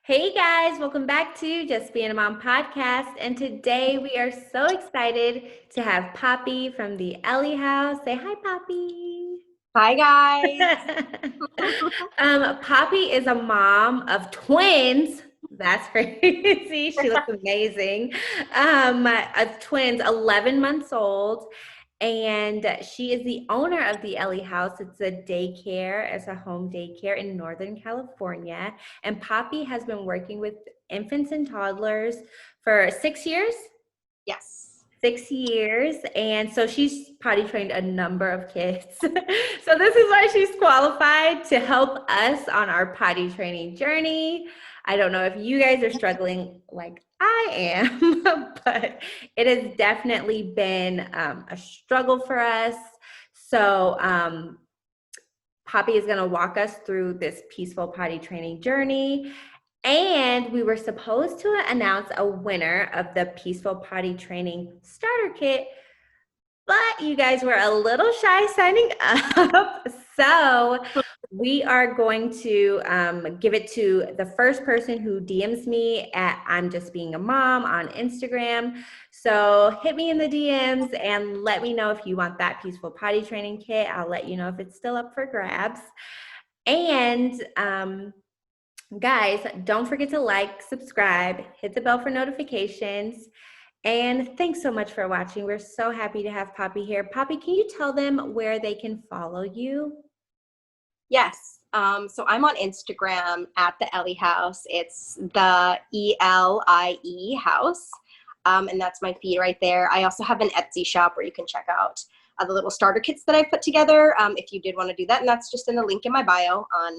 Hey guys, welcome back to Just Being a Mom podcast. And today we are so excited to have Poppy from the Ellie house. Say hi, Poppy. Hi guys. Poppy is a mom of twins. That's crazy. She looks amazing. Of twins, 11 months old. And she is the owner of the Ellie House. It's a daycare, it's a home daycare in Northern California. And Poppy has been working with infants and toddlers for 6 years. Yes. 6 years. And so she's potty trained a number of kids. So this is why she's qualified to help us on our potty training journey. I don't know if you guys are struggling like I am, but it has definitely been a struggle for us. So Poppy is going to walk us through this peaceful potty training journey. And we were supposed to announce a winner of the Peaceful Potty Training Starter Kit, but you guys were a little shy signing up. So we are going to give it to the first person who DMs me at I'm Just Being a Mom on Instagram. So hit me in the DMs and let me know if you want that Peaceful Potty Training Kit. I'll let you know if it's still up for grabs. And guys, don't forget to like, subscribe, hit the bell for notifications. And thanks so much for watching. We're so happy to have Poppy here. Poppy, can you tell them where they can follow you? Yes. So I'm on Instagram at the Ellie House. It's the ELIE house. And that's my feed right there. I also have an Etsy shop where you can check out the little starter kits that I put together if you did want to do that. And that's just in the link in my bio on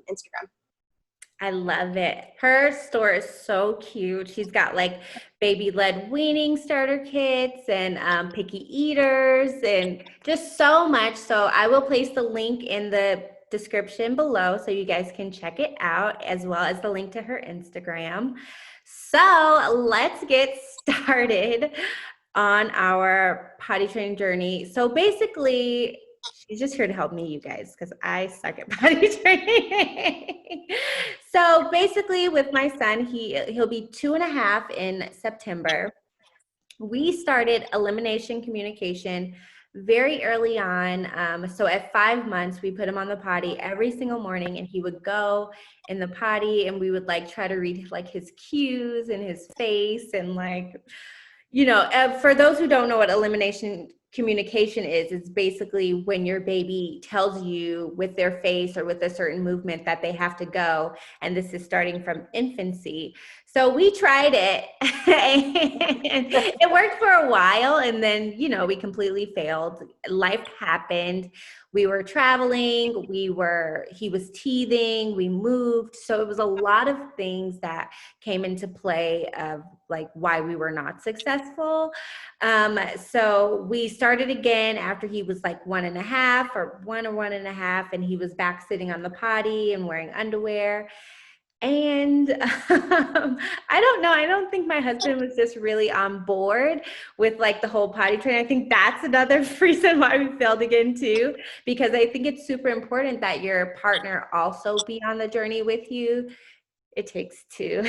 Instagram. I love it. Her store is so cute. She's got like baby-led weaning starter kits and picky eaters and just so much. So I will place the link in the description below so you guys can check it out, as well as the link to her Instagram. So let's get started on our potty training journey. So basically, she's just here to help me, you guys, because I suck at potty training. So basically, with my son, he'll be 2.5 in September. We started elimination communication very early on. So at 5 months, we put him on the potty every single morning, and he would go in the potty, and we would like try to read like his cues and his face and like, for those who don't know what elimination communication is, it's basically when your baby tells you with their face or with a certain movement that they have to go. And this is starting from infancy. So we tried it and it worked for a while. And then, we completely failed. Life happened. We were traveling, he was teething, we moved. So it was a lot of things that came into play of like why we were not successful. So we started again after he was like 1.5 or 1.5, and he was back sitting on the potty and wearing underwear. And I don't know. I don't think my husband was just really on board with like the whole potty training. I think that's another reason why we failed again too, because I think it's super important that your partner also be on the journey with you. It takes two.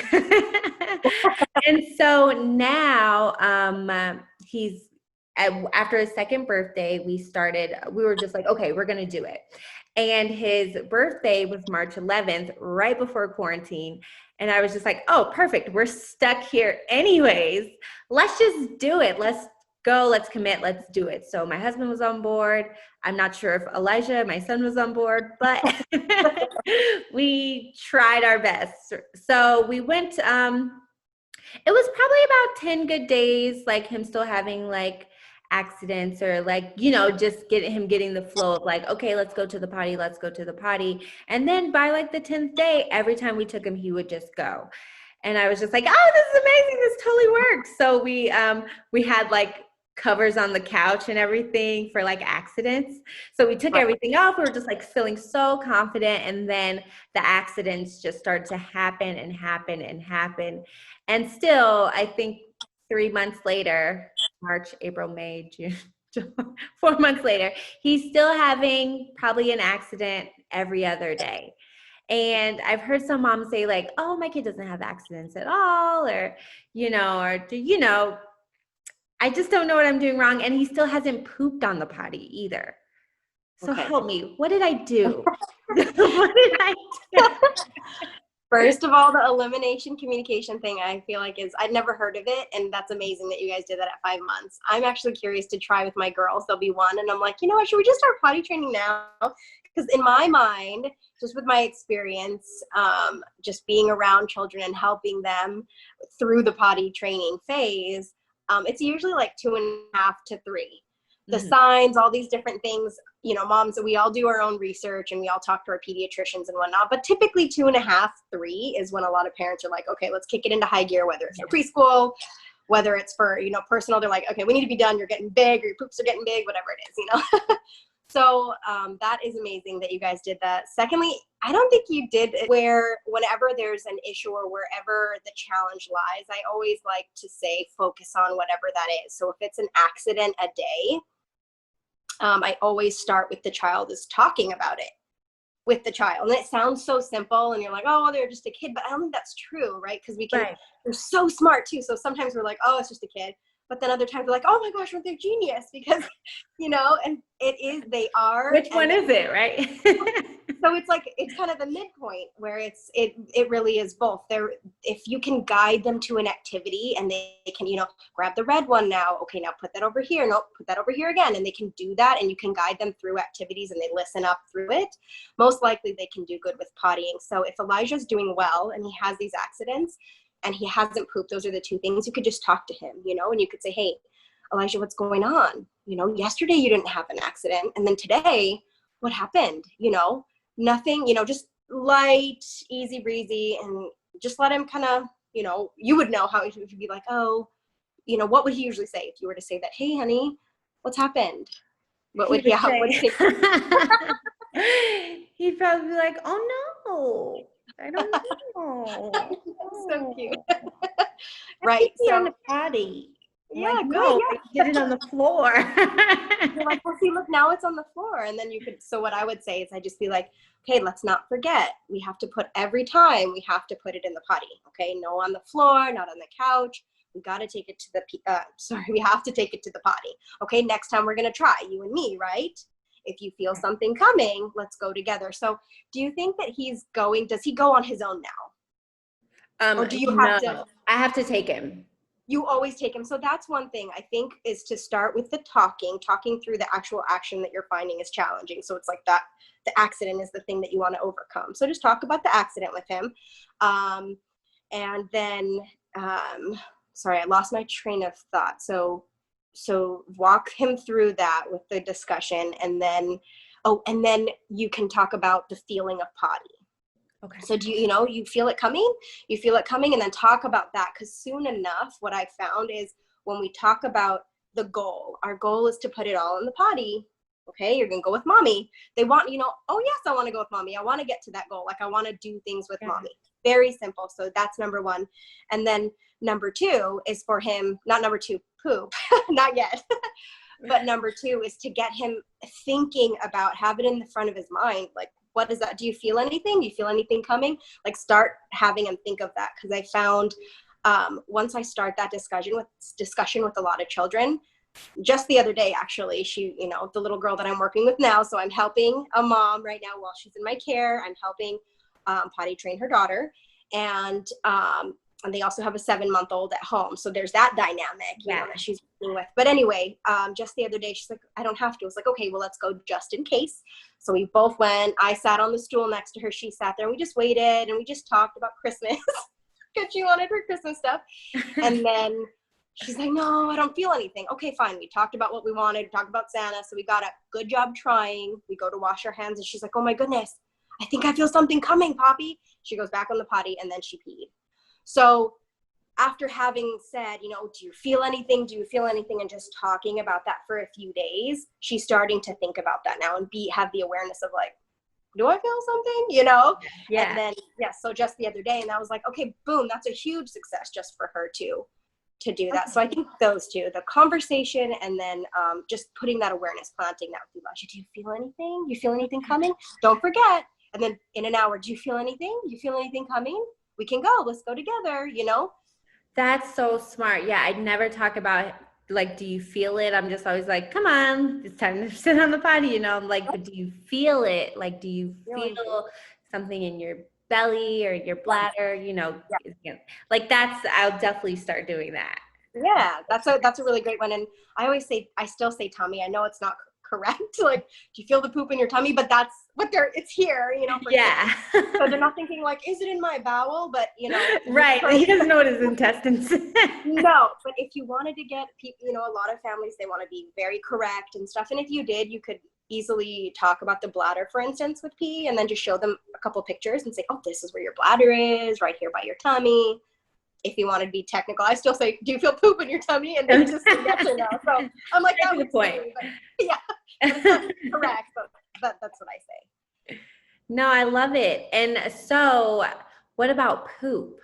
And so now he's after his second birthday, we were just like, okay, we're going to do it. And his birthday was March 11th, right before quarantine. And I was just like, oh, perfect. We're stuck here anyways. Let's just do it. Let's go. Let's commit. Let's do it. So my husband was on board. I'm not sure if Elijah, my son, was on board, but we tried our best. So we went, it was probably about 10 good days, like him still having like accidents or like, just getting the flow of like, okay, let's go to the potty, let's go to the potty. And then by like the 10th day, every time we took him, he would just go. And I was just like, oh, this is amazing. This totally works. So we had like covers on the couch and everything for like accidents. So we took everything off. We were just like feeling so confident. And then the accidents just started to happen and happen and happen. And still, I think 3 months later, March, April, May, June, 4 months later, he's still having probably an accident every other day. And I've heard some moms say like, oh, my kid doesn't have accidents at all, or, I just don't know what I'm doing wrong. And he still hasn't pooped on the potty either. So Okay. help me. What did I do? What did I do? First of all, the elimination communication thing, I feel like I'd never heard of it. And that's amazing that you guys did that at 5 months. I'm actually curious to try with my girls. They'll be 1. And I'm like, you know what, should we just start potty training now? Because in my mind, just with my experience, just being around children and helping them through the potty training phase, it's usually like 2.5 to 3. The signs, all these different things, moms, we all do our own research and we all talk to our pediatricians and whatnot, but typically 2.5, 3 is when a lot of parents are like, okay, let's kick it into high gear, whether it's for preschool, whether it's for, personal, they're like, okay, we need to be done. You're getting big, or your poops are getting big, whatever it is, So that is amazing that you guys did that. Secondly, I don't think you did it where whenever there's an issue or wherever the challenge lies, I always like to say focus on whatever that is. So if it's an accident a day, I always start with the child is talking about it with the child. And it sounds so simple and you're like, oh, they're just a kid, but I don't think that's true, right? Because they're so smart too. So sometimes we're like, oh, it's just a kid. But then other times we're like, oh my gosh, they're genius because, and they are. Which one is it, right? So it's kind of the midpoint where it really is both. If you can guide them to an activity and they can, grab the red one now. Okay, now put that over here. No, put that over here again. And they can do that and you can guide them through activities and they listen up through it. Most likely they can do good with pottying. So if Elijah's doing well and he has these accidents, and he hasn't pooped, those are the 2 things. You could just talk to him, and you could say, hey, Elijah, what's going on? Yesterday you didn't have an accident. And then today, what happened? Nothing, just light, easy breezy, and just let him kind of, you would know how he would be like, oh, what would he usually say if you were to say that, hey, honey, what's happened? What would he say? He'd probably be like, oh no. I don't know. So cute. Right. So on the potty. Yeah, like, good. No, Yeah. I did it on the floor. You're like, well, see, look, now it's on the floor. And then so what I would say is I'd just be like, okay, let's not forget. We have to every time we have to put it in the potty. Okay. No on the floor, not on the couch. We got to take it to we have to take it to the potty. Okay. Next time we're going to try, you and me, right? If you feel something coming, let's go together. So do you think that does he go on his own now? Or do you have to? I have to take him. You always take him. So that's one thing I think is to start with the talking through the actual action that you're finding is challenging. So it's like that the accident is the thing that you want to overcome. So just talk about the accident with him. And then, sorry, I lost my train of thought. So walk him through that with the discussion, and then you can talk about the feeling of potty. Okay. So do you feel it coming? You feel it coming, and then talk about that, because soon enough, what I found is when we talk about the goal, our goal is to put it all in the potty. Okay, you're gonna go with mommy. They want, oh yes, I want to go with mommy. I want to get to that goal. Like I want to do things with mommy. Very simple. So that's number 1. And then number 2 is for him, not number 2, poop, not yet. But number 2 is to get him thinking about, have it in the front of his mind. Like, what is that? Do you feel anything? Do you feel anything coming? Like start having him think of that. Because I found once I start that discussion with a lot of children, just the other day, actually, she, the little girl that I'm working with now. So I'm helping a mom right now while she's in my care. I'm helping potty train her daughter. And they also have a 7-month-old at home. So there's that dynamic, that she's working with. But anyway, just the other day, she's like, I don't have to. I was like, okay, well, let's go just in case. So we both went. I sat on the stool next to her. She sat there. And we just waited and we just talked about Christmas because she wanted her Christmas stuff. And then she's like, no, I don't feel anything. Okay, fine. We talked about what we wanted. We talked about Santa. So we got a good job trying. We go to wash our hands and she's like, oh my goodness, I think I feel something coming, Poppy. She goes back on the potty and then she peed. So after having said, do you feel anything? Do you feel anything? And just talking about that for a few days, she's starting to think about that now and have the awareness of like, do I feel something? Yeah. And then, so just the other day, and I was like, okay, boom, that's a huge success just for her to do that. So I think those 2, the conversation and then just putting that awareness, planting that with Elijah. Do you feel anything? Do you feel anything coming? Don't forget, And then in an hour, do you feel anything? Do you feel anything coming? We can go. Let's go together, you know? That's so smart. Yeah, I'd never talk about like, do you feel it? I'm just always like, come on, it's time to sit on the potty, you know? I'm like, but do you feel it? Like, do you feel something in your belly or your bladder? You know, like I'll definitely start doing that. Yeah, that's a really great one. And I still say tummy. I know it's not correct. Like, do you feel the poop in your tummy? But that's what it's here, you know. Yeah. So they're not thinking like, is it in my bowel? But you know, right. He doesn't know what his intestines. No, but if you wanted to get people, you know, a lot of families, they want to be very correct and stuff. And if you did, you could easily talk about the bladder, for instance, with pee, and then just show them a couple pictures and say, oh, this is where your bladder is, right here by your tummy. If you wanted to be technical, I still say, do you feel poop in your tummy? And they just say yes or no. So I'm like, that's the point. But, yeah, but it's not correct, but that's what I say. No, I love it. And so what about poop?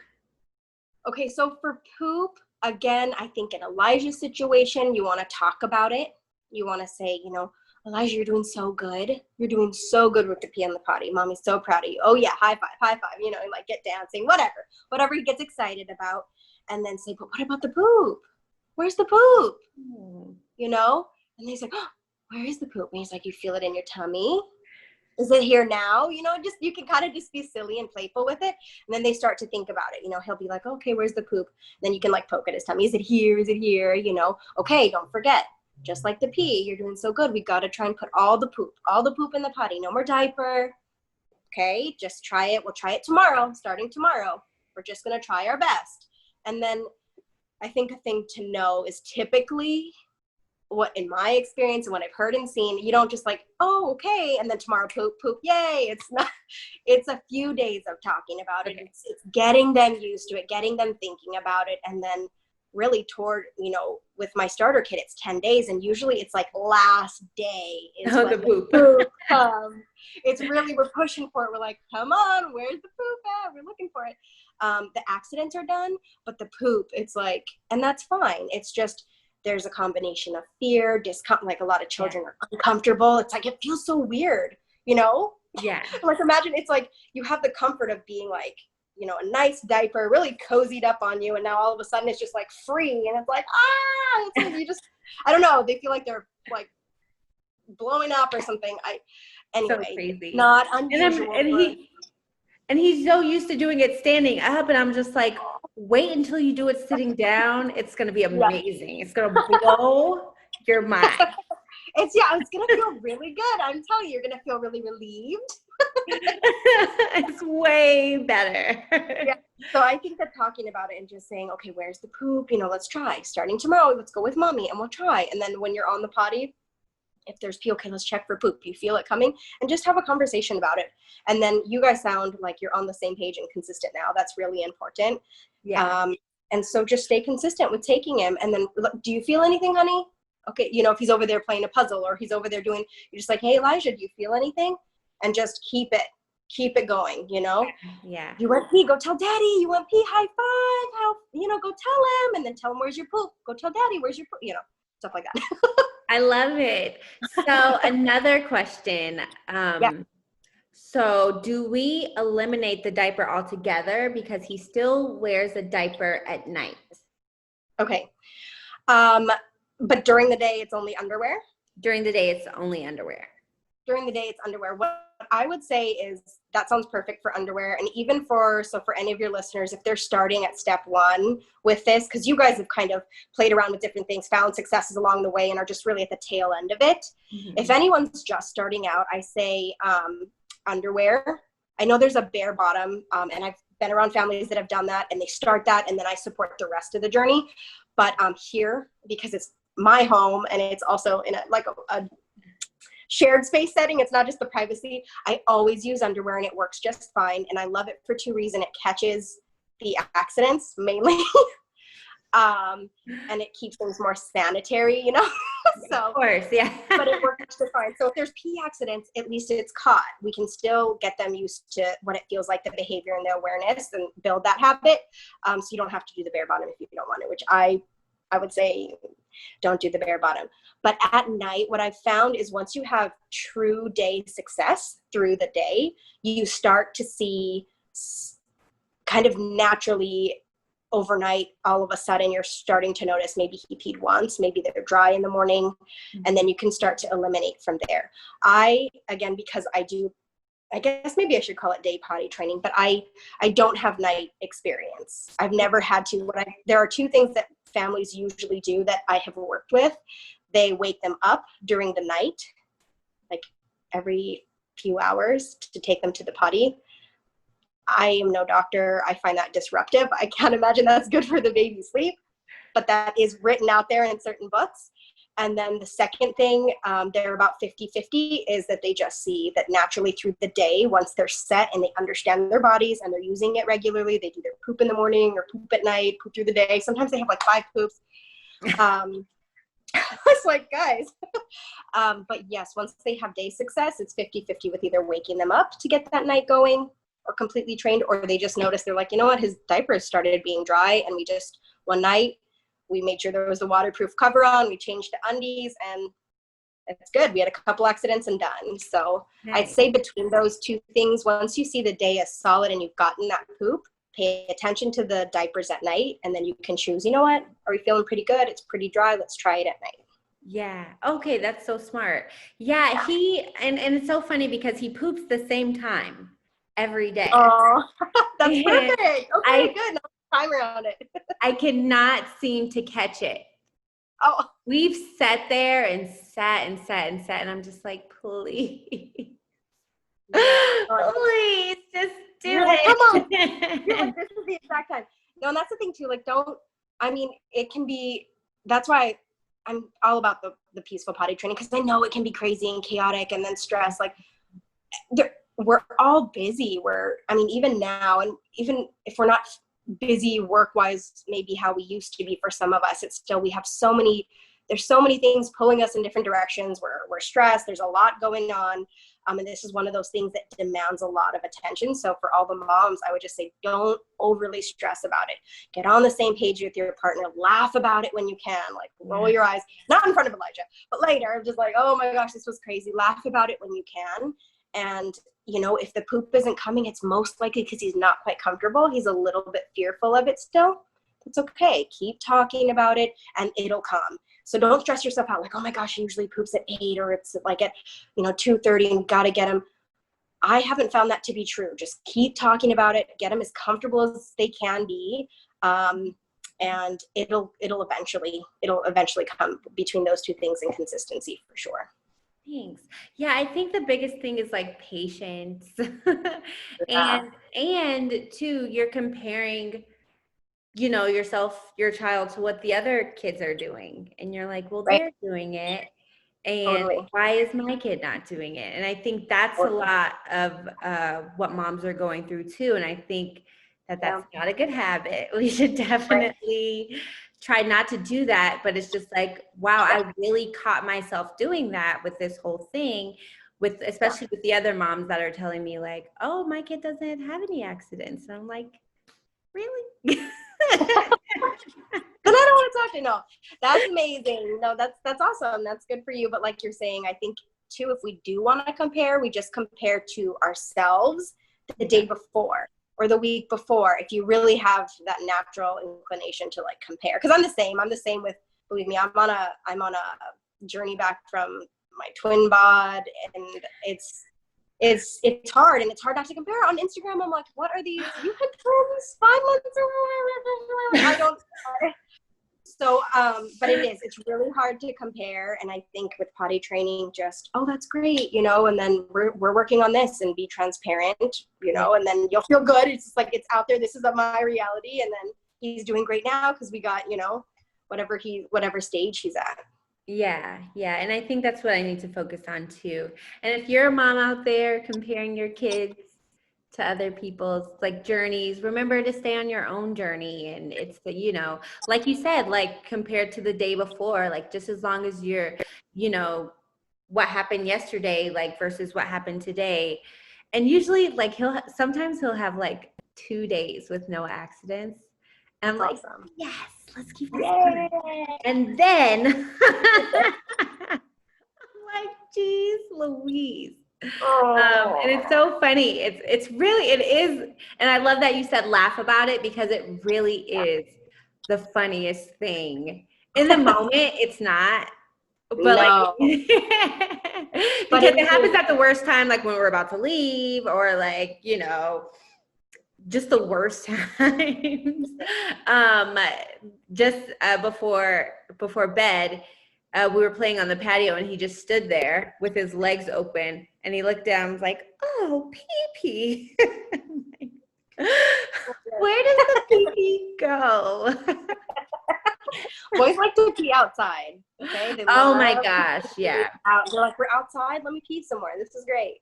Okay, so for poop, again, I think in Elijah's situation, you want to talk about it. You want to say, you know, Elijah, you're doing so good. You're doing so good with the pee on the potty. Mommy's so proud of you. Oh yeah, high five, you know, and like get dancing, whatever he gets excited about. And then say, but what about the poop? Where's the poop? You know? And he's like, oh, where is the poop? And he's like, you feel it in your tummy? Is it here now? You know, just, you can kind of just be silly and playful with it. And then they start to think about it. You know, he'll be like, okay, where's the poop? Then you can like poke at his tummy. Is it here? Is it here? You know, okay, don't forget. Just like the pee, you're doing so good. We got to try and put all the poop in the potty. No more diaper. Okay, just try it. We'll try it tomorrow, starting tomorrow. We're just going to try our best. And then I think a thing to know is typically what, in my experience and what I've heard and seen, you don't just like, oh, okay, and then tomorrow poop, yay. It's not, it's a few days of talking about it. It's getting them used to it, getting them thinking about it, and then really toward, you know, with my starter kit, it's 10 days, and usually it's like last day is when the poop comes. It's really, we're pushing for it. We're like, come on, where's the poop at? We're looking for it. The accidents are done, but the poop, it's like, and that's fine. It's just, there's a combination of fear, discomfort, like a lot of children are uncomfortable. It's like, it feels so weird, you know? Yeah. Like imagine it's like you have the comfort of being like, you know, a nice diaper really cozied up on you, and now all of a sudden it's just like free, and it's like, it's like you just, I don't know, they feel like they're like blowing up or something. Anyway, so crazy. Not unusual. And he's so used to doing it standing up, and I'm just like, wait until you do it sitting down. It's gonna be amazing. Yeah. It's gonna blow your mind. It's gonna feel really good. I'm telling you, you're gonna feel really relieved. It's way better. Yeah. So I think that talking about it and just saying, okay, where's the poop? You know, let's try. Starting tomorrow, let's go with mommy and we'll try. And then when you're on the potty, if there's pee, okay, let's check for poop. You feel it coming, and just have a conversation about it. And then you guys sound like you're on the same page and consistent now. That's really important. Yeah. And so just stay consistent with taking him. And then, do you feel anything, honey? Okay. You know, if he's over there playing a puzzle, or he's over there doing, you're just like, hey, Elijah, do you feel anything? And just keep it going, you know? Yeah. You want pee, go tell daddy. You want pee, high five. You know, go tell him, and then tell him, where's your poop? Go tell daddy, where's your poop? You know, stuff like that. I love it. So another question. So do we eliminate the diaper altogether because he still wears a diaper at night? Okay. But during the day, it's only underwear? During the day, it's only underwear. During the day, it's underwear. What I would say is that sounds perfect for underwear. And even for any of your listeners, if they're starting at step one with this, because you guys have kind of played around with different things, found successes along the way, and are just really at the tail end of it. Mm-hmm. If anyone's just starting out, I say underwear. I know there's a bare bottom, and I've been around families that have done that, and they start that, and then I support the rest of the journey. But here, because it's my home, and it's also in a shared space setting, it's not just the privacy, I always use underwear, and it works just fine. And I love it for two reasons. It catches the accidents mainly, and it keeps things more sanitary, you know? So, of course, yeah. But it works just fine. So if there's pee accidents, at least it's caught. We can still get them used to what it feels like, the behavior and the awareness, and build that habit. So you don't have to do the bare bottom if you don't want it, which I would say Don't do the bare bottom. But at night, what I've found is once you have true day success through the day, you start to see kind of naturally overnight, all of a sudden you're starting to notice maybe he peed once, maybe they're dry in the morning, and then you can start to eliminate from there. Again, because I guess maybe I should call it day potty training, but I don't have night experience. I've never had to. There are two things that families usually do that I have worked with. They wake them up during the night, like every few hours, to take them to the potty. I am no doctor. I find that disruptive. I can't imagine that's good for the baby's sleep, but that is written out there in certain books. And then the second thing, they're about 50-50, is that they just see that naturally through the day, once they're set and they understand their bodies and they're using it regularly, they do their poop in the morning or poop at night, poop through the day. Sometimes they have like 5 poops. It's like, guys. But yes, once they have day success, it's 50-50 with either waking them up to get that night going or completely trained, or they just notice, they're like, you know what, his diapers started being dry, and we just, one night, we made sure there was a waterproof cover on, we changed the undies, and it's good. We had a couple accidents and done. So Nice. I'd say between those two things, once you see the day as solid and you've gotten that poop, pay attention to the diapers at night, and then you can choose, you know what, are we feeling pretty good? It's pretty dry. Let's try it at night. Yeah. Okay. That's so smart. Yeah. And it's so funny because he poops the same time every day. Oh, that's And perfect. Okay, good. No time around it. I cannot seem to catch it. Oh, We've sat there and sat and sat and sat, and I'm just like, please, please, just do it. Come on. You're like, this is the exact time. No, and that's the thing too. Like, it can be, that's why I'm all about the peaceful potty training, because I know it can be crazy and chaotic and then stress. Like, we're all busy. Even now, and even if we're not busy work-wise, maybe how we used to be for some of us, it's still, there's so many things pulling us in different directions. We're stressed. There's a lot going on. And this is one of those things that demands a lot of attention. So for all the moms, I would just say, don't overly stress about it. Get on the same page with your partner. Laugh about it when you can. Like, roll your eyes, not in front of Elijah, but later. I'm just like, oh my gosh, this was crazy. Laugh about it when you can. And, if the poop isn't coming, it's most likely because he's not quite comfortable. He's a little bit fearful of it still. That's okay. Keep talking about it and it'll come. So don't stress yourself out like, oh my gosh, he usually poops at 8, or it's like at 2:30 and got to get him. I haven't found that to be true. Just keep talking about it. Get them as comfortable as they can be. And it'll eventually come between those two things, and consistency for sure. Thanks. Yeah, I think the biggest thing is like patience. Yeah. And too, you're comparing, yourself, your child, to what the other kids are doing. And you're like, well, Right. they're doing it. And Totally. why is my kid not doing it? And I think that's a lot of what moms are going through too. And I think that's not a good habit. We should definitely try not to do that. But it's just like, wow, I really caught myself doing that with this whole thing, especially with the other moms that are telling me like, oh, my kid doesn't have any accidents. And I'm like, really? But I don't want to talk to you. No, that's amazing. No, that's awesome. That's good for you. But like you're saying, I think too, if we do want to compare, we just compare to ourselves the day before or the week before. If you really have that natural inclination to like compare, because I'm the same with, believe me, I'm on a journey back from my twin bod, and it's hard, and it's hard not to compare. On Instagram, I'm like, what are these? You had twins 5 months or I don't. So, but it's really hard to compare. And I think with potty training, just, oh, that's great, and then we're working on this, and be transparent, and then you'll feel good. It's just like, it's out there. This is my reality. And then he's doing great now because we got, whatever stage he's at. Yeah. And I think that's what I need to focus on too. And if you're a mom out there comparing your kids to other people's like journeys, remember to stay on your own journey. And it's like you said, like compared to the day before, like just as long as you're, what happened yesterday, like versus what happened today. And usually like sometimes he'll have like 2 days with no accidents. And I'm like, Awesome. yes, let's keep this Yay! going. And then I'm like, geez, Louise. And Oh. it's so funny. It's really, it is. And I love that you said laugh about it, because it really is the funniest thing. In the moment, it's not, but like, No. because But it happens at the worst time, like when we're about to leave, or like, just the worst times. Just before bed, we were playing on the patio, and he just stood there with his legs open, and he looked down and was like, "Oh, pee pee." Where does the pee pee go? boys like to pee outside. Okay. They Oh my love gosh, to pee yeah. out. They're like, we're outside. Let me pee somewhere. This is great.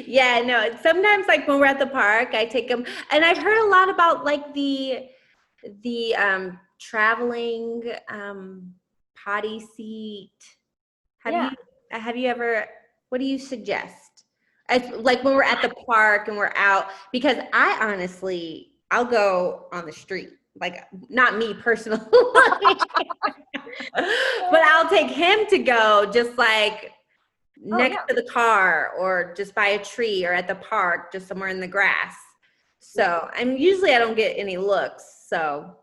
Yeah, no, sometimes like when we're at the park, I take them, and I've heard a lot about like the traveling potty seat. Have Yeah. you have you ever, what do you suggest? Like when we're at the park and we're out, because I honestly, I'll go on the street. Like, not me personally, but I'll take him to go just like next to the car, or just by a tree, or at the park, just somewhere in the grass. So, usually I don't get any looks. So,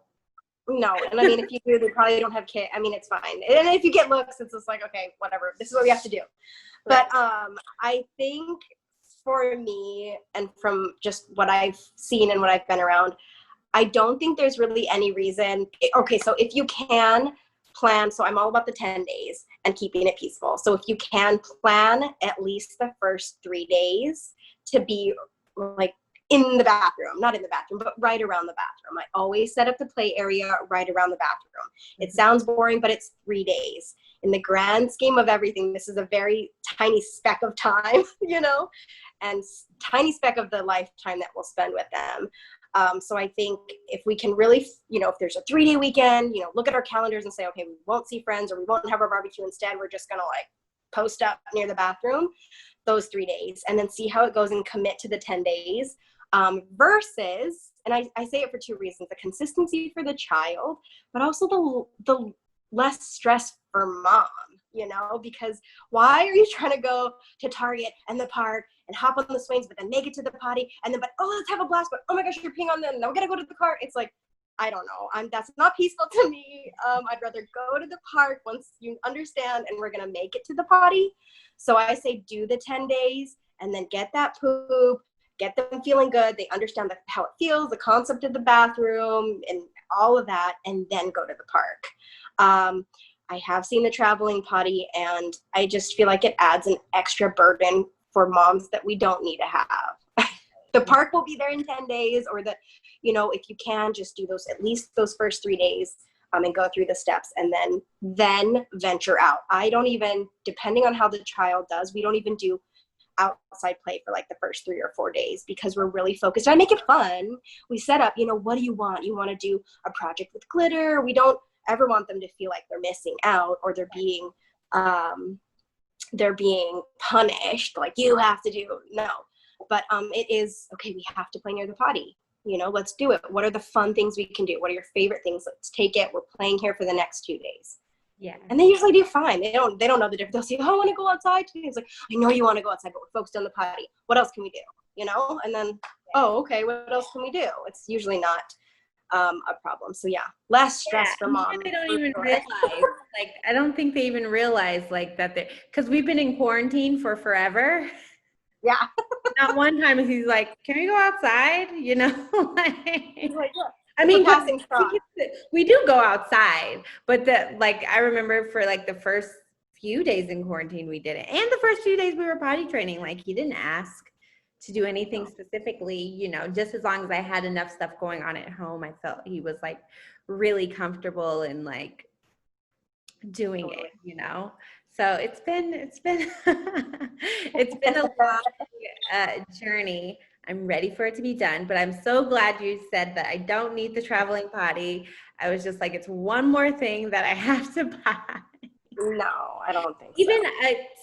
No, and I mean, if you do, they probably don't have kids. I mean, it's fine. And if you get looks, it's just like, okay, whatever. This is what we have to do. But I think for me, and from just what I've seen and what I've been around, I don't think there's really any reason. Okay, so if you can plan, so I'm all about the 10 days and keeping it peaceful. So if you can plan at least the first 3 days to be like in the bathroom, not in the bathroom, but right around the bathroom. I always set up the play area right around the bathroom. It sounds boring, but it's 3 days. In the grand scheme of everything, this is a very tiny speck of time, and tiny speck of the lifetime that we'll spend with them. So I think if we can really, if there's a 3-day weekend, look at our calendars and say, okay, we won't see friends, or we won't have our barbecue. Instead, we're just going to like post up near the bathroom those 3 days, and then see how it goes and commit to the 10 days versus, and I say it for 2 reasons, the consistency for the child, but also the less stress for mom, because why are you trying to go to Target and the park and hop on the swings, but then make it to the potty, and then, but let's have a blast, but oh my gosh, you're peeing on them, now we gotta go to the car. It's like, I don't know, that's not peaceful to me. I'd rather go to the park once you understand and we're gonna make it to the potty. So I say do the 10 days and then get that poop, get them feeling good, they understand how it feels, the concept of the bathroom and all of that, and then go to the park. I have seen the traveling potty, and I just feel like it adds an extra burden for moms that we don't need to have. The park will be there in 10 days, or if you can, just do at least those first 3 days, and go through the steps, and then venture out. I don't even, depending on how the child does, we don't even do outside play for like the first 3 or 4 days, because we're really focused. I make it fun. We set up, what do you want? You want to do a project with glitter? We don't ever want them to feel like they're missing out, or they're being punished, like you have to do. No, but it is okay, we have to play near the potty, let's do it. What are the fun things we can do? What are your favorite things? Let's take it. We're playing here for the next 2 days. yeah. And they usually do fine. They don't know the difference. They'll say, I want to go outside too. It's like, I know you want to go outside, but we're focused on the potty. What else can we do? And then, okay, what else can we do? It's usually not a problem. So yeah, less stress for mom. They don't even realize, like, I don't think they even realize like that because we've been in quarantine for forever. Yeah. Not one time is he's like, can we go outside? Like, I mean, we do go outside, but I remember for like the first few days in quarantine, we did it. And the first few days we were potty training, like he didn't ask to do anything specifically, just as long as I had enough stuff going on at home, I felt he was like really comfortable in like doing it, So it's been it's been a long journey. I'm ready for it to be done, but I'm so glad you said that I don't need the traveling potty. I was just like, it's one more thing that I have to buy. No, I don't think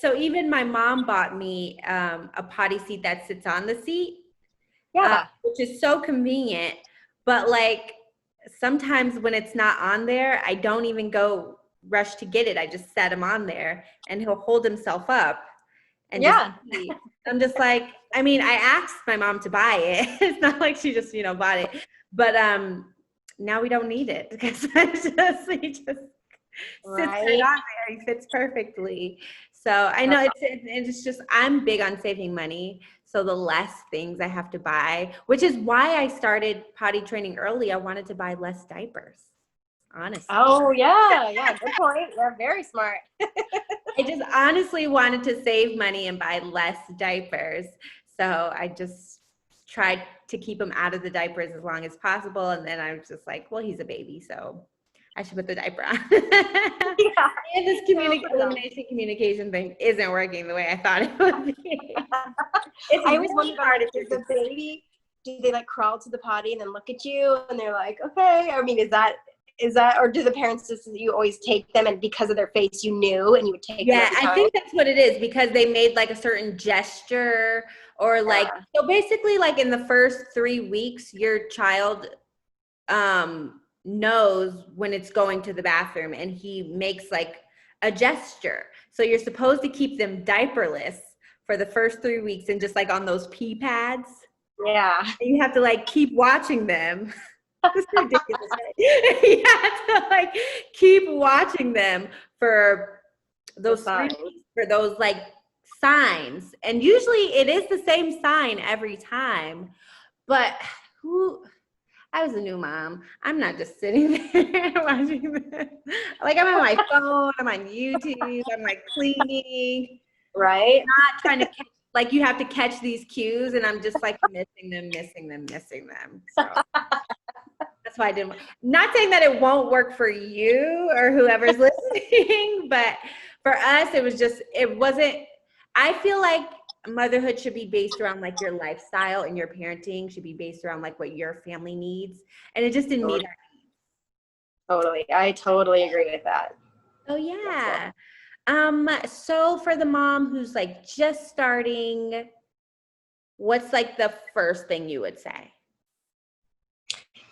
so. Even my mom bought me a potty seat that sits on the seat, Yeah. which is so convenient. But like sometimes when it's not on there, I don't even go rush to get it. I just set him on there and he'll hold himself up and just Yeah. eat. I'm just like, I mean, I asked my mom to buy it. It's not like she just, bought it. But now we don't need it because he just sits right Right. on there. He fits perfectly. So I know it's just, I'm big on saving money. So the less things I have to buy, which is why I started potty training early. I wanted to buy less diapers, honestly. Oh, yeah. Good point. They're very smart. I just honestly wanted to save money and buy less diapers. So I just tried to keep him out of the diapers as long as possible. And then I was just like, well, he's a baby, so I should put the diaper on. Yeah. And this elimination communication thing isn't working the way I thought it would be. It's I always really wonder, hard. is the baby, do they like crawl to the potty and then look at you and they're like, okay? I mean, is that, or do the parents just, you always take them and because of their face you knew and you would take them every time? I think that's what it is because they made like a certain gesture or like, so basically like in the first 3 weeks, your child knows when it's going to the bathroom and he makes like a gesture. So you're supposed to keep them diaperless for the first 3 weeks and just like on those pee pads. Yeah. And you have to like keep watching them. This is ridiculous. You have to like keep watching them for those 3 weeks, for those like signs. And usually it is the same sign every time. But I was a new mom. I'm not just sitting there watching this. Like I'm on my phone, I'm on YouTube, I'm like cleaning. Right. Not trying to catch, like you have to catch these cues and I'm just like missing them. So that's why I didn't. Not saying that it won't work for you or whoever's listening, but for us, it wasn't, I feel like motherhood should be based around like your lifestyle and your parenting should be based around like what your family needs. And it just didn't meet our needs. Totally. I totally agree with that. Oh yeah. So for the mom who's like just starting, what's like the first thing you would say?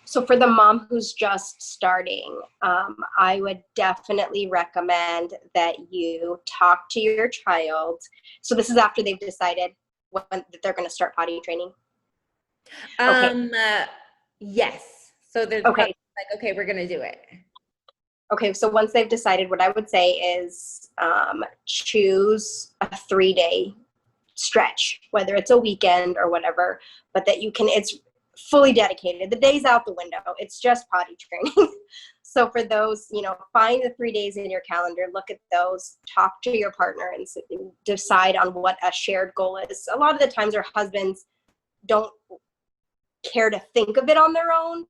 So for the mom who's just starting, I would definitely recommend that you talk to your child. So this is after they've decided that they're going to start potty training. Yes. So there's okay. Like, okay, we're going to do it. Okay. So once they've decided, what I would say is choose a 3-day stretch, whether it's a weekend or whatever, but that you can, it's fully dedicated. The day's out the window. It's just potty training. So for those, find the 3 days in your calendar, look at those, talk to your partner and decide on what a shared goal is. A lot of the times our husbands don't care to think of it on their own,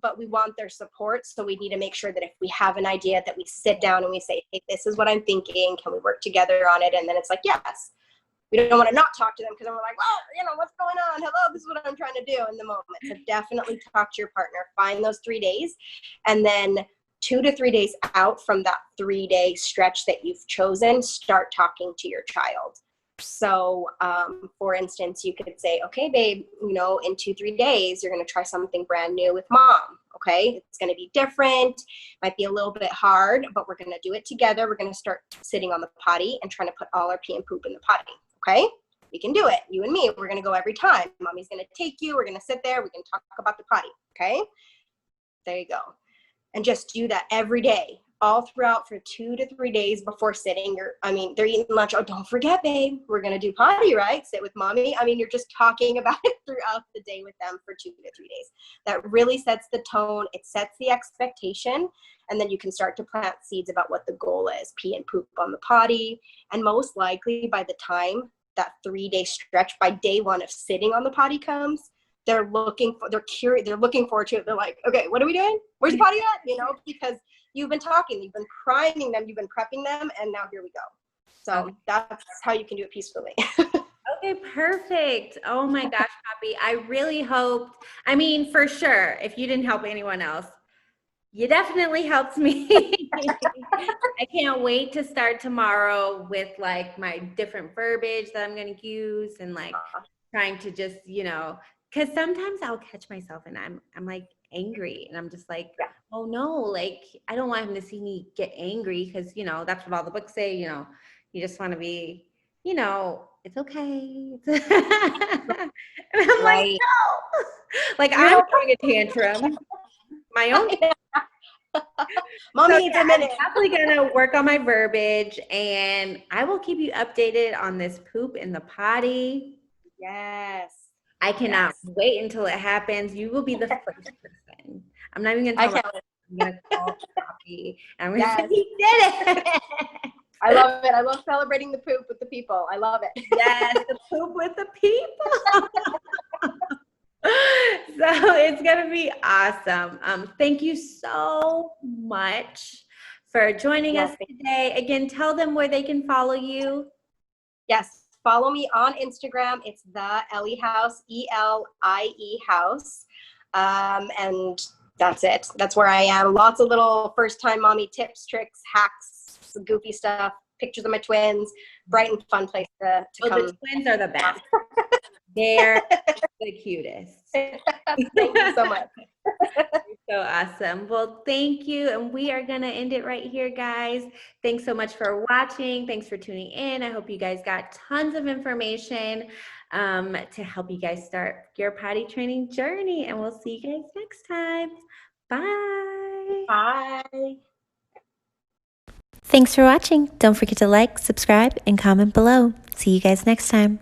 but we want their support. So we need to make sure that if we have an idea that we sit down and we say, hey, this is what I'm thinking. Can we work together on it? And then it's like, yes. We don't want to not talk to them because then we're like, well, what's going on? Hello, this is what I'm trying to do in the moment. So definitely talk to your partner, find those 3 days, and then 2 to 3 days out from that 3-day stretch that you've chosen, start talking to your child. So, for instance, you could say, okay, babe, in 2-3 days, you're going to try something brand new with mom. Okay. It's going to be different. Might be a little bit hard, but we're going to do it together. We're going to start sitting on the potty and trying to put all our pee and poop in the potty. Okay. We can do it. You and me, we're going to go every time. Mommy's going to take you. We're going to sit there. We can talk about the potty. Okay. There you go. And just do that every day, all throughout for 2 to 3 days before sitting. They're eating lunch. Oh, don't forget, babe, we're going to do potty, right? Sit with mommy. You're just talking about it throughout the day with them for 2 to 3 days. That really sets the tone. It sets the expectation. And then you can start to plant seeds about what the goal is, pee and poop on the potty. And most likely by the time that 3-day stretch, by day 1 of sitting on the potty comes, they're curious, they're looking forward to it. They're like, okay, what are we doing? Where's the potty at? Because you've been talking, you've been priming them, you've been prepping them, and now here we go. So that's how you can do it peacefully. Okay, perfect. Oh my gosh, Poppy. I really hoped, for sure, if you didn't help anyone else, you definitely helped me. I can't wait to start tomorrow with like my different verbiage that I'm going to use and like trying to just, because sometimes I'll catch myself and I'm like angry and I'm just like, Yeah. oh no, like I don't want him to see me get angry because that's what all the books say, you just want to be, it's okay. And I'm like, Right. no, like You I'm know, throwing a tantrum, my own. mommy So needs yeah, a I'm minute. definitely gonna work on my verbiage, and I will keep you updated on this poop in the potty. Yes. I cannot Yes. wait until it happens. You will be the first person. I'm not even gonna I tell my can't wait. I'm gonna call Poppy and I'm gonna say Yes. he did it. I love it. I love celebrating the poop with the people. I love it. Yes, the poop with the people. So it's gonna be awesome. Thank you so much for joining us today. Again, tell them where they can follow you. Yes. Follow me on Instagram. It's the Ellie House, ELIE House. And that's it. That's where I am. Lots of little first time mommy tips, tricks, hacks, goofy stuff, pictures of my twins, bright and fun place to come. The twins are the best. They're the cutest. Thank you so much. So awesome. Well, thank you. And we are going to end it right here, guys. Thanks so much for watching. Thanks for tuning in. I hope you guys got tons of information to help you guys start your potty training journey. And we'll see you guys next time. Bye. Bye. Thanks for watching. Don't forget to like, subscribe, and comment below. See you guys next time.